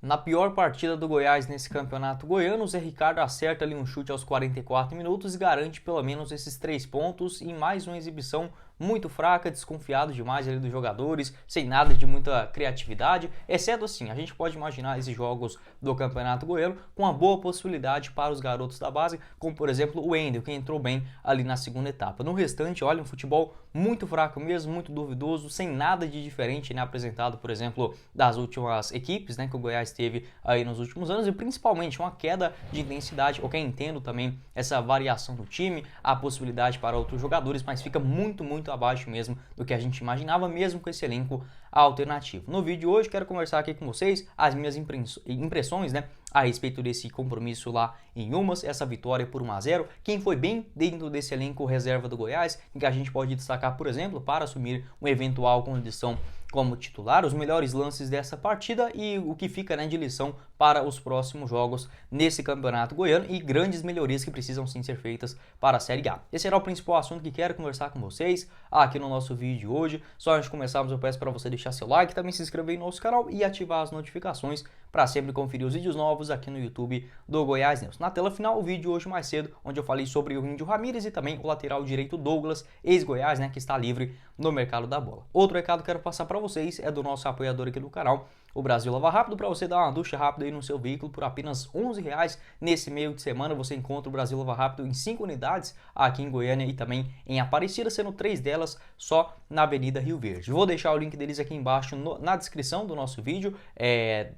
Na pior partida do Goiás nesse campeonato goiano, o Zé Ricardo acerta ali um chute aos 44 minutos e garante pelo menos esses 3 pontos em mais uma exibição muito fraca, desconfiado demais ali dos jogadores, sem nada de muita criatividade, exceto assim, a gente pode imaginar esses jogos do Campeonato Goiano com uma boa possibilidade para os garotos da base, como por exemplo o Wendel, que entrou bem ali na segunda etapa. No restante, olha, um futebol muito fraco mesmo, muito duvidoso, sem nada de diferente, né, apresentado, por exemplo, das últimas equipes, né, que o Goiás teve aí nos últimos anos, e principalmente uma queda de intensidade, ok, entendo também essa variação do time, a possibilidade para outros jogadores, mas fica muito abaixo mesmo do que a gente imaginava, mesmo com esse elenco alternativo. No vídeo de hoje quero conversar aqui com vocês as minhas impressões, né, a respeito desse compromisso lá em Umas, essa vitória por 1-0, quem foi bem dentro desse elenco reserva do Goiás, em que a gente pode destacar, por exemplo, para assumir uma eventual condição como titular, os melhores lances dessa partida e o que fica, né, de lição para os próximos jogos nesse campeonato goiano e grandes melhorias que precisam sim ser feitas para a Série A. Esse será o principal assunto que quero conversar com vocês aqui no nosso vídeo de hoje. Só antes de começarmos, eu peço para você deixar seu like, também se inscrever no nosso canal e ativar as notificações para sempre conferir os vídeos novos aqui no YouTube do Goiás News. Na tela final, o vídeo de hoje mais cedo, onde eu falei sobre o Índio Ramírez e também o lateral direito Douglas, ex-Goiás, né, que está livre no mercado da bola. Outro recado que quero passar para vocês é do nosso apoiador aqui do canal, o Brasil Lava Rápido, para você dar uma ducha rápida aí no seu veículo por apenas R$11. Nesse meio de semana você encontra o Brasil Lava Rápido em 5 unidades aqui em Goiânia e também em Aparecida, sendo 3 delas só na Avenida Rio Verde. Vou deixar o link deles aqui embaixo na descrição do nosso vídeo,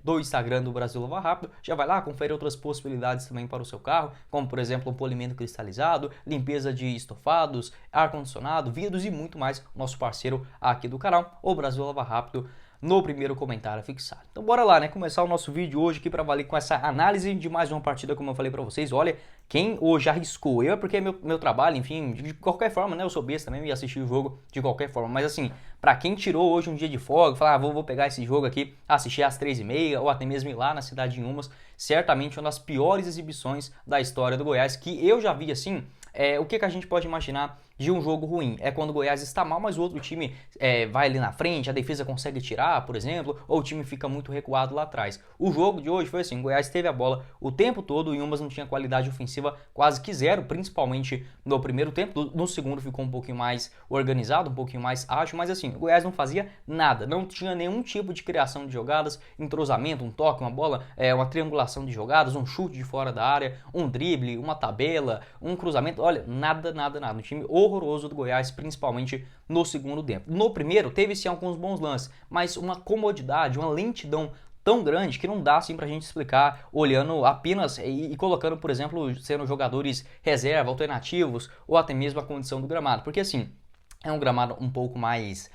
do Instagram do Brasil Lava Rápido. Já vai lá, confere outras possibilidades também para o seu carro, como por exemplo um polimento cristalizado, limpeza de estofados, ar-condicionado, vidros e muito mais. Nosso parceiro aqui do canal, o Brasil Lava Rápido, no primeiro comentário fixado. Então bora lá, né, começar o nosso vídeo hoje aqui para valer com essa análise de mais uma partida, como eu falei para vocês. Olha, quem hoje arriscou, eu porque é meu trabalho, enfim, de qualquer forma, né, eu sou besta também e assistir o jogo de qualquer forma, mas assim, para quem tirou hoje um dia de folga, falar, vou pegar esse jogo aqui, assistir às 3h30 ou até mesmo ir lá na cidade de Umas, certamente uma das piores exibições da história do Goiás, que eu já vi assim. O que a gente pode imaginar de um jogo ruim? É quando o Goiás está mal, mas o outro time vai ali na frente, a defesa consegue tirar, por exemplo, ou o time fica muito recuado lá atrás. O jogo de hoje foi assim, o Goiás teve a bola o tempo todo, o Umas não tinha qualidade ofensiva quase que zero, principalmente no primeiro tempo. No segundo ficou um pouquinho mais organizado, um pouquinho mais ágil, mas assim, o Goiás não fazia nada, não tinha nenhum tipo de criação de jogadas, entrosamento, um toque, uma bola, uma triangulação de jogadas, um chute de fora da área, um drible, uma tabela, um cruzamento. Olha, nada. Um time horroroso do Goiás, principalmente no segundo tempo. No primeiro, teve sim alguns bons lances, mas uma comodidade, uma lentidão tão grande que não dá assim pra gente explicar olhando apenas e colocando, por exemplo, sendo jogadores reserva, alternativos, ou até mesmo a condição do gramado. Porque assim, é um gramado um pouco mais...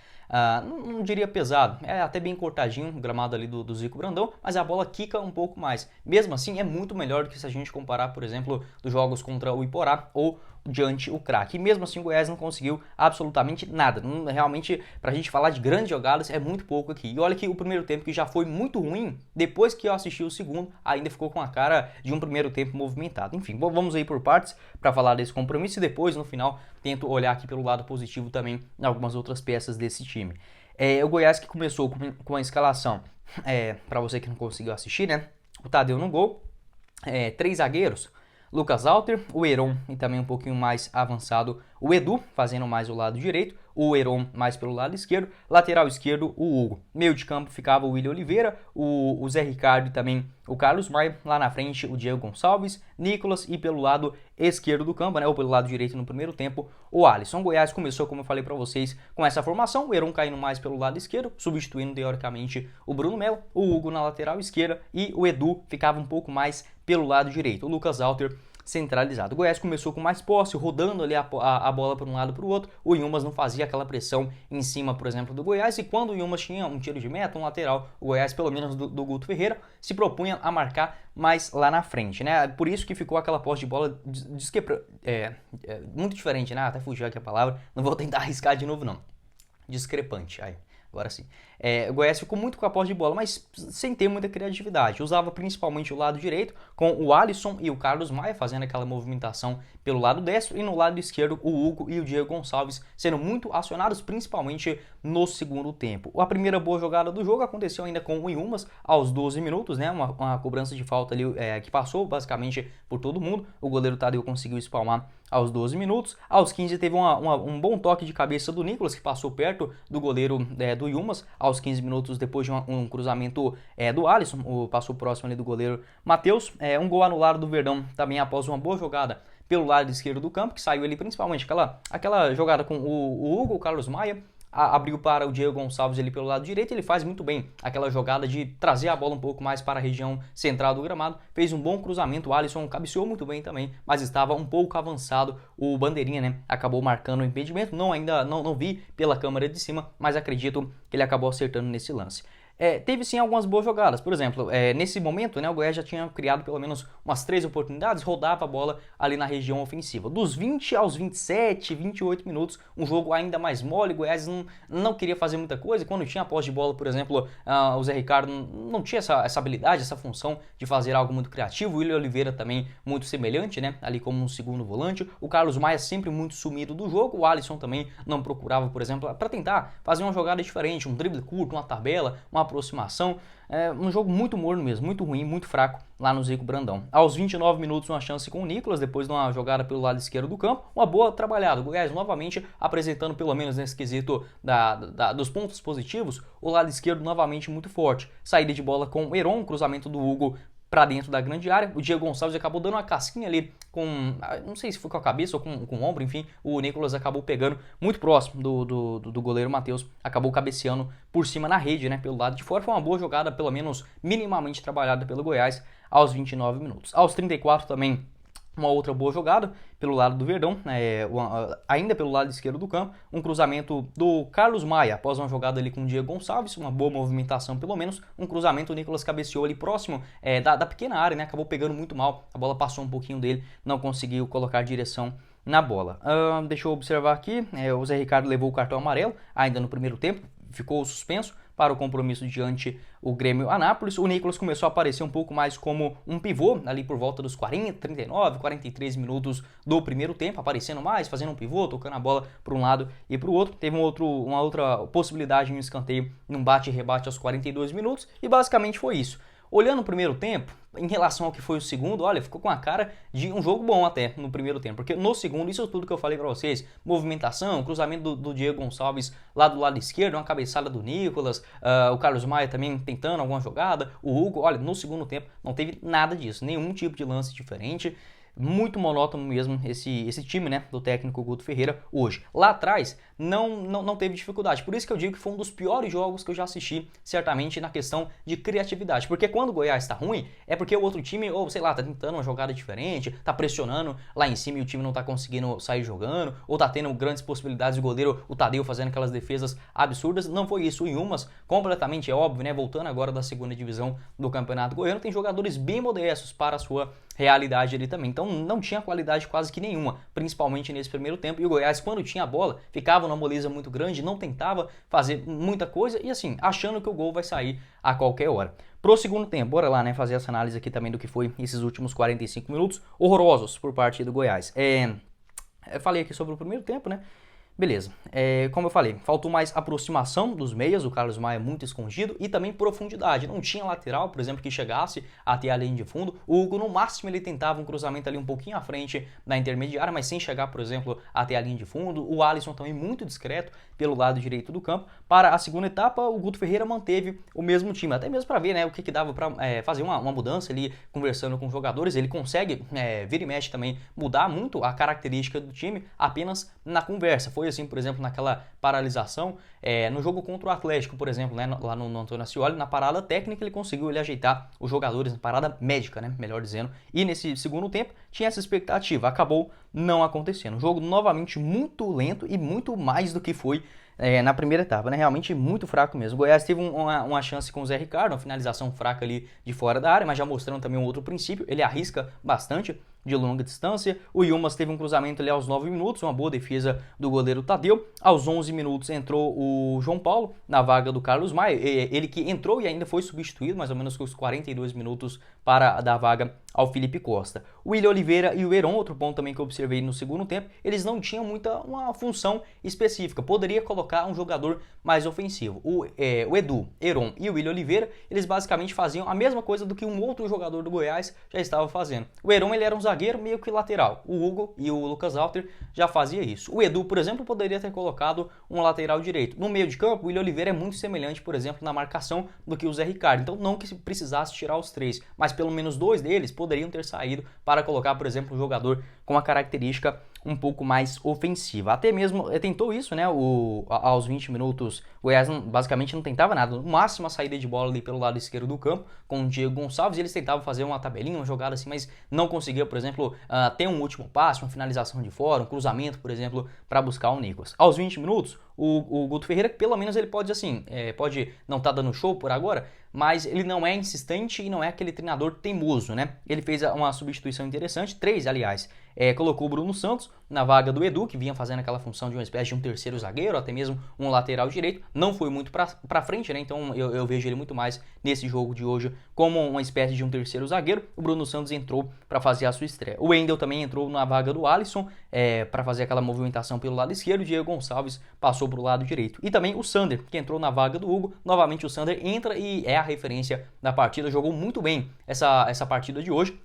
não diria pesado, é até bem cortadinho o gramado ali do Zico Brandão, mas a bola quica um pouco mais. Mesmo assim, é muito melhor do que se a gente comparar, por exemplo, dos jogos contra o Iporá ou diante o Craque. E mesmo assim o Goiás não conseguiu absolutamente nada. Realmente, pra gente falar de grandes jogadas, é muito pouco aqui. E olha que o primeiro tempo, que já foi muito ruim, depois que eu assisti o segundo, ainda ficou com a cara de um primeiro tempo movimentado. Enfim, vamos aí por partes para falar desse compromisso e depois, no final, tento olhar aqui pelo lado positivo também em algumas outras peças desse time. O Goiás que começou com a escalação, para você que não conseguiu assistir, né? O Tadeu no gol, 3 zagueiros, Lucas Alter, o Heron e também um pouquinho mais avançado o Edu, fazendo mais o lado direito, o Heron mais pelo lado esquerdo, lateral esquerdo o Hugo. Meio de campo ficava o William Oliveira, o Zé Ricardo e também o Carlos Maia, lá na frente o Diego Gonçalves, Nicolas e pelo lado esquerdo do campo, né, ou pelo lado direito no primeiro tempo, o Alisson. Goiás começou, como eu falei para vocês, com essa formação, o Heron caindo mais pelo lado esquerdo, substituindo teoricamente o Bruno Melo, o Hugo na lateral esquerda e o Edu ficava um pouco mais pelo lado direito. O Lucas Alter centralizado. O Goiás começou com mais posse, rodando ali a bola para um lado para o outro. O Umas não fazia aquela pressão em cima, por exemplo, do Goiás. E quando o Umas tinha um tiro de meta, um lateral, o Goiás, pelo menos do Guto Ferreira, se propunha a marcar mais lá na frente, né? Por isso que ficou aquela posse de bola muito diferente, né? Até fugiu aqui a palavra. Não vou tentar arriscar de novo, não. Discrepante. Aí. Agora sim. O Goiás ficou muito com a posse de bola, mas sem ter muita criatividade. Usava principalmente o lado direito, com o Alisson e o Carlos Maia fazendo aquela movimentação pelo lado destro, e no lado esquerdo o Hugo e o Diego Gonçalves sendo muito acionados, principalmente no segundo tempo. A primeira boa jogada do jogo aconteceu ainda com o Yumas aos 12 minutos, né? Uma cobrança de falta ali que passou basicamente por todo mundo. O goleiro Tadeu conseguiu espalmar aos 12 minutos. Aos 15 teve um bom toque de cabeça do Nicolas, que passou perto do goleiro do Yumas. Aos 15 minutos, depois de um cruzamento do Alisson, passou próximo ali do goleiro Matheus. Um gol anulado do Verdão também após uma boa jogada pelo lado esquerdo do campo, que saiu ali principalmente aquela jogada com o Hugo, o Carlos Maia, abriu para o Diego Gonçalves ali pelo lado direito. Ele faz muito bem aquela jogada de trazer a bola um pouco mais para a região central do gramado, fez um bom cruzamento, o Alisson cabeceou muito bem também, mas estava um pouco avançado, o Bandeirinha, né, acabou marcando o impedimento. Ainda não vi pela câmera de cima, mas acredito que ele acabou acertando nesse lance. Teve sim algumas boas jogadas, por exemplo, nesse momento, né, o Goiás já tinha criado pelo menos umas 3 oportunidades, rodava a bola ali na região ofensiva. Dos 20 aos 27, 28 minutos, um jogo ainda mais mole, o Goiás não queria fazer muita coisa. Quando tinha a posse de bola, por exemplo, o Zé Ricardo não tinha essa habilidade, essa função de fazer algo muito criativo. O William Oliveira também muito semelhante, né, ali como um segundo volante. O Carlos Maia sempre muito sumido do jogo. O Alisson também não procurava, por exemplo, para tentar fazer uma jogada diferente, um drible curto, uma tabela, uma aproximação. Um jogo muito morno mesmo, muito ruim, muito fraco lá no Zico Brandão. Aos 29 minutos, uma chance com o Nicolas, depois de uma jogada pelo lado esquerdo do campo, uma boa trabalhada. O Goiás novamente apresentando, pelo menos nesse quesito dos pontos positivos, o lado esquerdo novamente muito forte. Saída de bola com o Heron, cruzamento do Hugo para dentro da grande área. O Diego Gonçalves acabou dando uma casquinha ali não sei se foi com a cabeça ou com o ombro, enfim, o Nicolas acabou pegando muito próximo do goleiro Matheus, acabou cabeceando por cima na rede, né, pelo lado de fora. Foi uma boa jogada, pelo menos minimamente trabalhada pelo Goiás aos 29 minutos. Aos 34 também uma outra boa jogada pelo lado do Verdão, ainda pelo lado esquerdo do campo, um cruzamento do Carlos Maia, após uma jogada ali com o Diego Gonçalves, uma boa movimentação pelo menos, um cruzamento, o Nicolas cabeceou ali próximo da pequena área, né, acabou pegando muito mal, a bola passou um pouquinho dele, não conseguiu colocar direção na bola. Deixa eu observar aqui, o Zé Ricardo levou o cartão amarelo ainda no primeiro tempo, ficou suspenso para o compromisso diante o Grêmio Anápolis. O Nicolas começou a aparecer um pouco mais como um pivô, ali por volta dos 40, 39, 43 minutos do primeiro tempo, aparecendo mais, fazendo um pivô, tocando a bola para um lado e para o outro. Teve uma outra possibilidade no escanteio, num bate e rebate aos 42 minutos, e basicamente foi isso. Olhando o primeiro tempo, em relação ao que foi o segundo, olha, ficou com a cara de um jogo bom até no primeiro tempo, porque no segundo, isso tudo que eu falei pra vocês, movimentação, cruzamento do Diego Gonçalves lá do lado esquerdo, uma cabeçada do Nicolas, o Carlos Maia também tentando alguma jogada, o Hugo, olha, no segundo tempo não teve nada disso, nenhum tipo de lance diferente. Muito monótono mesmo esse time, né, do técnico Guto Ferreira hoje. Lá atrás não teve dificuldade, por isso que eu digo que foi um dos piores jogos que eu já assisti, certamente na questão de criatividade, porque quando o Goiás está ruim, é porque o outro time, ou sei lá, tá tentando uma jogada diferente, tá pressionando lá em cima e o time não tá conseguindo sair jogando, ou tá tendo grandes possibilidades, o goleiro, o Tadeu, fazendo aquelas defesas absurdas. Não foi isso. O Yumas, completamente óbvio, né, voltando agora da segunda divisão do Campeonato Goiano, tem jogadores bem modestos para a sua realidade ali também, então não tinha qualidade quase que nenhuma, principalmente nesse primeiro tempo, e o Goiás, quando tinha a bola, ficava numa moleza muito grande, não tentava fazer muita coisa, e assim, achando que o gol vai sair a qualquer hora. Pro segundo tempo, bora lá, né, fazer essa análise aqui também do que foi esses últimos 45 minutos horrorosos por parte do Goiás. Eu falei aqui sobre o primeiro tempo, né? Beleza, como eu falei, faltou mais aproximação dos meias, o Carlos Maia muito escondido, e também profundidade, não tinha lateral, por exemplo, que chegasse até a linha de fundo. O Hugo, no máximo, ele tentava um cruzamento ali um pouquinho à frente da intermediária, mas sem chegar, por exemplo, até a linha de fundo. O Alisson também muito discreto pelo lado direito do campo. Para a segunda etapa, o Guto Ferreira manteve o mesmo time, até mesmo para ver, né, o que dava para fazer uma mudança ali, conversando com os jogadores. Ele consegue, vira e mexe também, mudar muito a característica do time apenas na conversa. Foi assim, por exemplo, naquela paralisação, no jogo contra o Atlético, por exemplo, né, lá no Antônio Ascioli, na parada técnica ele conseguiu ajeitar os jogadores, na parada médica, né, melhor dizendo, e nesse segundo tempo tinha essa expectativa, acabou não acontecendo. O jogo novamente muito lento e muito mais do que foi na primeira etapa, né? Realmente muito fraco mesmo. O Goiás teve uma chance com o Zé Ricardo, uma finalização fraca ali de fora da área, mas já mostrando também um outro princípio, ele arrisca bastante de longa distância. O Yumas teve um cruzamento ali aos 9 minutos, uma boa defesa do goleiro Tadeu. Aos 11 minutos entrou o João Paulo na vaga do Carlos Maia, ele que entrou e ainda foi substituído, mais ou menos com os 42 minutos para dar vaga ao Felipe Costa. O Willian Oliveira e o Heron, outro ponto também que eu observei no segundo tempo, eles não tinham uma função específica, poderia colocar um jogador mais ofensivo. O Edu, Heron e o Willian Oliveira, eles basicamente faziam a mesma coisa do que um outro jogador do Goiás já estava fazendo. O Heron, ele era um zagueiro meio que lateral, o Hugo e o Lucas Alter já fazia isso. O Edu, por exemplo, poderia ter colocado um lateral direito. No meio de campo, o Willian Oliveira é muito semelhante, por exemplo, na marcação do que o Zé Ricardo, então não que precisasse tirar os três, mas pelo menos dois deles poderiam ter saído para colocar, por exemplo, um jogador com uma característica um pouco mais ofensiva. Até mesmo tentou isso, né? Aos 20 minutos, o Goiás basicamente não tentava nada. No máximo a saída de bola ali pelo lado esquerdo do campo com o Diego Gonçalves, e eles tentavam fazer uma tabelinha, uma jogada assim, mas não conseguia, por exemplo, ter um último passe, uma finalização de fora, um cruzamento, por exemplo, para buscar o Nicolas. Aos 20 minutos, o Guto Ferreira, pelo menos ele pode assim, pode não estar dando show por agora, mas ele não é insistente e não é aquele treinador teimoso, né? Ele fez uma substituição interessante, 3, aliás. Colocou o Bruno Santos na vaga do Edu, que vinha fazendo aquela função de uma espécie de um terceiro zagueiro, até mesmo um lateral direito. Não foi muito pra frente, né? Então eu vejo ele muito mais nesse jogo de hoje como uma espécie de um terceiro zagueiro. O Bruno Santos entrou para fazer a sua estreia. O Wendel também entrou na vaga do Alisson para fazer aquela movimentação pelo lado esquerdo. O Diego Gonçalves passou para o lado direito. E também o Sander, que entrou na vaga do Hugo. Novamente o Sander entra e é a referência da partida. Jogou muito bem essa partida de hoje,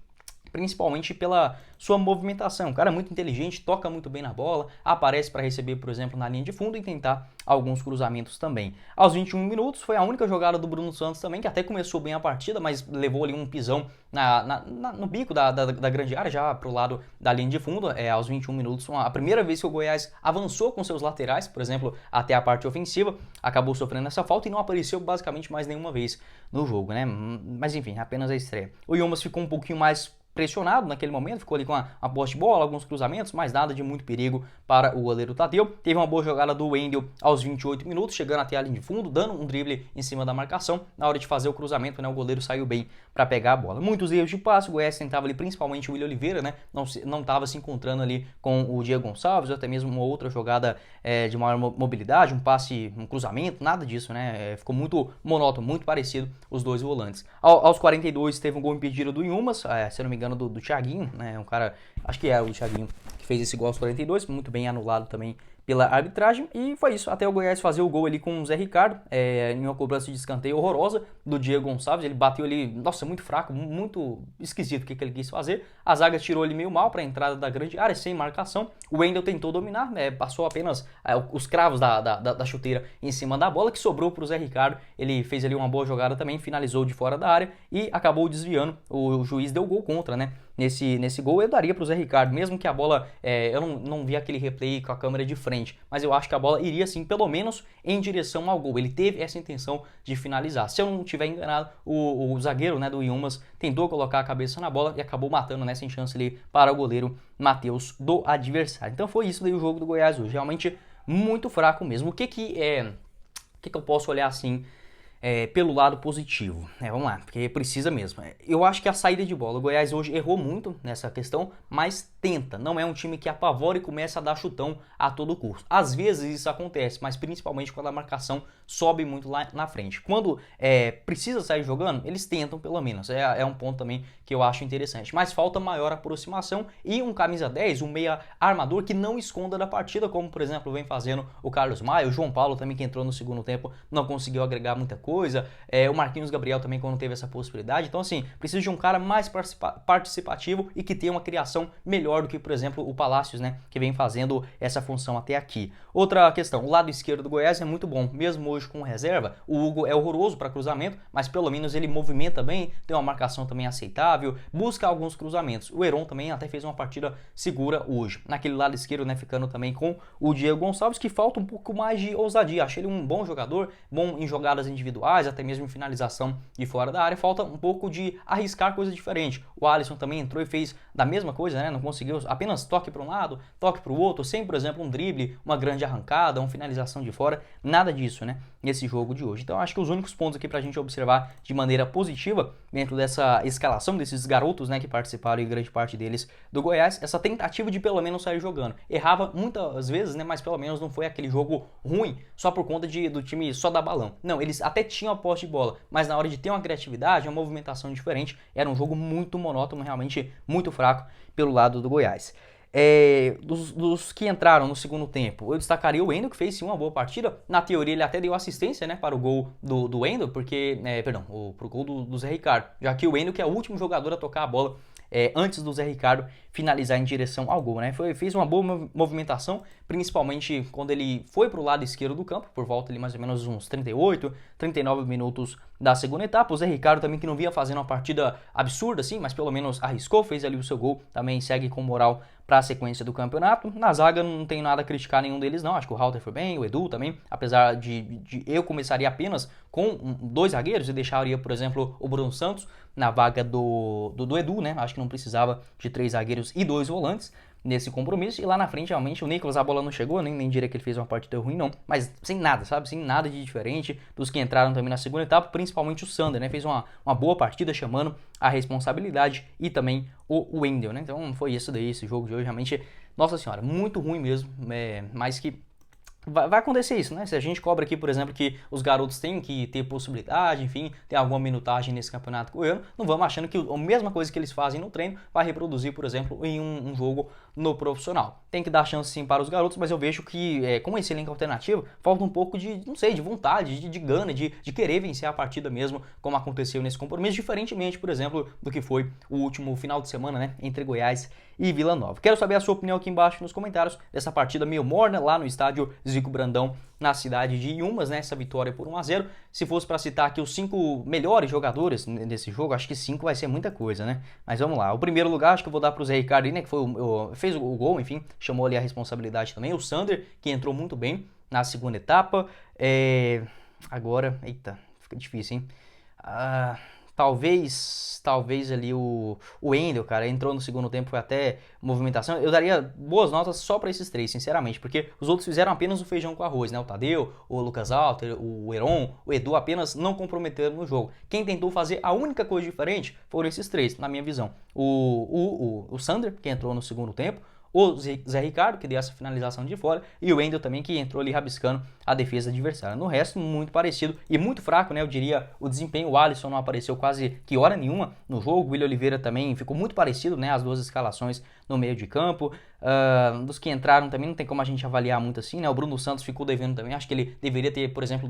principalmente pela sua movimentação. O cara é muito inteligente, toca muito bem na bola, aparece para receber, por exemplo, na linha de fundo e tentar alguns cruzamentos também. Aos 21 minutos foi a única jogada do Bruno Santos também, que até começou bem a partida, mas levou ali um pisão no bico da grande área, já pro lado da linha de fundo. Aos 21 minutos, a primeira vez que o Goiás avançou com seus laterais, por exemplo, até a parte ofensiva, acabou sofrendo essa falta e não apareceu basicamente mais nenhuma vez no jogo, né? Mas enfim, apenas a estreia. O Yumas ficou um pouquinho mais pressionado naquele momento, ficou ali com a posse de bola, alguns cruzamentos, mas nada de muito perigo para o goleiro Tadeu. Teve uma boa jogada do Wendel aos 28 minutos, chegando até a linha de fundo, dando um drible em cima da marcação. Na hora de fazer o cruzamento, né, o goleiro saiu bem para pegar a bola. Muitos erros de passe, o Goiás tentava ali, principalmente o Willian Oliveira, né, não estava se encontrando ali com o Diego Gonçalves, ou até mesmo uma outra jogada de maior mobilidade, um passe, um cruzamento, nada disso, né, ficou muito monótono, muito parecido os dois volantes. Aos 42 teve um gol impedido do Yumas, se não me engano, do Thiaguinho, né? Um cara, acho que é o Thiaguinho que fez esse gol aos 42, muito bem anulado também pela arbitragem, e foi isso, até o Goiás fazer o gol ali com o Zé Ricardo, em uma cobrança de escanteio horrorosa do Diego Gonçalves. Ele bateu ali, nossa, muito fraco, muito esquisito o que ele quis fazer. A zaga tirou ele meio mal para a entrada da grande área, sem marcação. O Wendel tentou dominar, passou apenas os cravos da chuteira em cima da bola, que sobrou para o Zé Ricardo. Ele fez ali uma boa jogada também, finalizou de fora da área e acabou desviando. O juiz deu gol contra, né? Nesse gol eu daria para o Zé Ricardo, mesmo que a bola, eu não vi aquele replay com a câmera de frente, mas eu acho que a bola iria sim, pelo menos em direção ao gol. Ele teve essa intenção de finalizar. Se eu não estiver enganado, o zagueiro, né, do Yumas tentou colocar a cabeça na bola e acabou matando, né, sem chance ali para o goleiro Matheus do adversário. Então foi isso daí o jogo do Goiás hoje, realmente muito fraco mesmo. O que eu posso olhar assim pelo lado positivo? Vamos lá, porque precisa mesmo. Eu acho que a saída de bola, o Goiás hoje errou muito nessa questão, mas tenta. Não é um time que apavora e começa a dar chutão a todo custo. Às vezes isso acontece, mas principalmente quando a marcação sobe muito lá na frente. Quando precisa sair jogando, eles tentam pelo menos. É um ponto também que eu acho interessante. Mas falta maior aproximação e um camisa 10, um meia armador que não esconda da partida, como por exemplo vem fazendo o Carlos Maia, o João Paulo também, que entrou no segundo tempo, não conseguiu agregar muita coisa. O Marquinhos Gabriel também, quando teve essa possibilidade. Então assim, precisa de um cara mais participativo e que tenha uma criação melhor do que, por exemplo, o Palácios, né, que vem fazendo essa função até aqui. Outra questão, o lado esquerdo do Goiás é muito bom, mesmo hoje hoje com reserva. O Hugo é horroroso para cruzamento, mas pelo menos ele movimenta bem, tem uma marcação também aceitável, busca alguns cruzamentos. O Heron também até fez uma partida segura hoje. Naquele lado esquerdo, né, ficando também com o Diego Gonçalves, que falta um pouco mais de ousadia. Achei ele um bom jogador, bom em jogadas individuais, até mesmo em finalização de fora da área. Falta um pouco de arriscar coisa diferente. O Alisson também entrou e fez da mesma coisa, né? Não conseguiu apenas toque para um lado, toque para o outro, sem, por exemplo, um drible, uma grande arrancada, uma finalização de fora, nada disso, né? Nesse jogo de hoje. Então, acho que os únicos pontos aqui para a gente observar de maneira positiva dentro dessa escalação desses garotos, né, que participaram, e grande parte deles do Goiás, essa tentativa de pelo menos sair jogando. Errava muitas vezes, né, mas pelo menos não foi aquele jogo ruim só por conta do time só dar balão. Não, eles até tinham a posse de bola, mas na hora de ter uma criatividade, uma movimentação diferente, era um jogo muito monótono, realmente muito fraco pelo lado do Goiás. Dos que entraram no segundo tempo, eu destacaria o Wendel, que fez sim uma boa partida. Na teoria ele até deu assistência, né, para o gol do Wendel, porque, pro gol do Zé Ricardo, já que o Wendel que é o último jogador a tocar a bola antes do Zé Ricardo finalizar em direção ao gol, né? Fez uma boa movimentação, principalmente quando ele foi para o lado esquerdo do campo, por volta de mais ou menos uns 38, 39 minutos da segunda etapa. O Zé Ricardo também, que não vinha fazendo uma partida absurda assim, mas pelo menos arriscou, fez ali o seu gol, também segue com moral para a sequência do campeonato. Na zaga não tenho nada a criticar nenhum deles não, acho que o Halter foi bem, o Edu também, apesar de eu começaria apenas com dois zagueiros e deixaria, por exemplo, o Bruno Santos na vaga do Edu, né? Acho que não precisava de 3 zagueiros e 2 volantes nesse compromisso. E lá na frente, realmente, o Nicolas, a bola não chegou, nem diria que ele fez uma partida ruim, não. Mas sem nada, sabe? Sem nada de diferente dos que entraram também na segunda etapa, principalmente o Sander, né? Fez uma boa partida, chamando a responsabilidade, e também o Wendel, né? Então foi isso daí, esse jogo de hoje, realmente, nossa senhora, muito ruim mesmo, mas que vai acontecer isso, né? Se a gente cobra aqui, por exemplo, que os garotos têm que ter possibilidade, enfim, ter alguma minutagem nesse campeonato goiano, não vamos achando que a mesma coisa que eles fazem no treino vai reproduzir, por exemplo, em um jogo no profissional. Tem que dar chance sim para os garotos, mas eu vejo que com esse elenco alternativo, falta um pouco de, não sei, de vontade, de gana, de querer vencer a partida mesmo, como aconteceu nesse compromisso, diferentemente, por exemplo, do que foi o último final de semana, né, entre Goiás e Vila Nova. Quero saber a sua opinião aqui embaixo nos comentários dessa partida meio morna lá no estádio Zico Brandão, na cidade de Yumas, né, essa vitória por 1-0. Se fosse para citar aqui os 5 melhores jogadores desse jogo, acho que 5 vai ser muita coisa, né? Mas vamos lá. O primeiro lugar acho que eu vou dar para o Zé Ricardo, né, que fez o gol, enfim, chamou ali a responsabilidade também. O Sander, que entrou muito bem na segunda etapa. Agora, eita, fica difícil, hein? Talvez ali o Wendel, cara, entrou no segundo tempo, foi até movimentação. Eu daria boas notas só para esses 3, sinceramente, porque os outros fizeram apenas o feijão com arroz, né? O Tadeu, o Lucas Halter, o Heron, o Edu apenas não comprometeram no jogo. Quem tentou fazer a única coisa diferente foram esses 3, na minha visão. O Sander, que entrou no segundo tempo, o Zé Ricardo, que deu essa finalização de fora, e o Wendel também, que entrou ali rabiscando a defesa adversária. No resto, muito parecido e muito fraco, né? Eu diria, o desempenho. O Alisson não apareceu quase que hora nenhuma no jogo. O William Oliveira também ficou muito parecido, né? As duas escalações no meio de campo. Dos que entraram também não tem como a gente avaliar muito assim, né? O Bruno Santos ficou devendo também. Acho que ele deveria ter, por exemplo,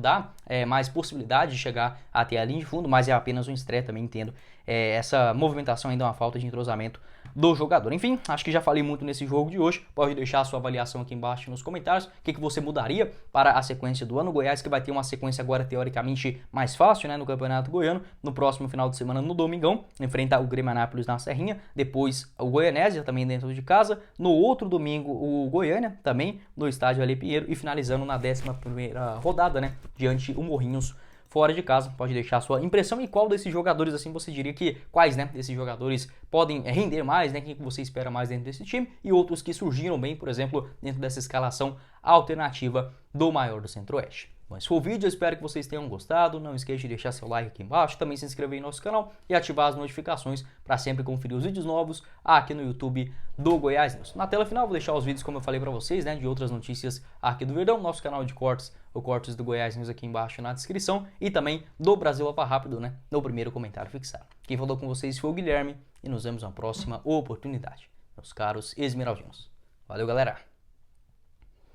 mais possibilidade de chegar até a linha de fundo, mas é apenas um estreia, também entendo. Essa movimentação ainda é uma falta de entrosamento do jogador. Enfim, acho que já falei muito nesse jogo de hoje. Pode deixar a sua avaliação aqui embaixo nos comentários. O que você mudaria para a sequência do ano? Goiás, que vai ter uma sequência agora teoricamente mais fácil, né, no Campeonato Goiano. No próximo final de semana, no domingão, enfrenta o Grêmio Anápolis na Serrinha. Depois o Goianésia, também dentro de casa. No outro domingo, o Goiânia, também no estádio Ale Pinheiro. E finalizando na 11ª rodada, né, diante o Morrinhos, fora de casa. Pode deixar a sua impressão e qual desses jogadores, assim, você diria que, quais, né, desses jogadores podem render mais, né, quem que você espera mais dentro desse time, e outros que surgiram bem, por exemplo, dentro dessa escalação alternativa do maior do Centro-Oeste. Bom, esse foi o vídeo, eu espero que vocês tenham gostado. Não esqueça de deixar seu like aqui embaixo, também se inscrever em nosso canal e ativar as notificações para sempre conferir os vídeos novos aqui no YouTube do Goiás News. Na tela final vou deixar os vídeos, como eu falei para vocês, né, de outras notícias aqui do Verdão, nosso canal de cortes, o Cortes do Goiás News aqui embaixo na descrição, e também do Brasil Opa Rápido, né, no primeiro comentário fixado. Quem falou com vocês foi o Guilherme e nos vemos na próxima oportunidade, meus caros esmeraldinos. Valeu, galera!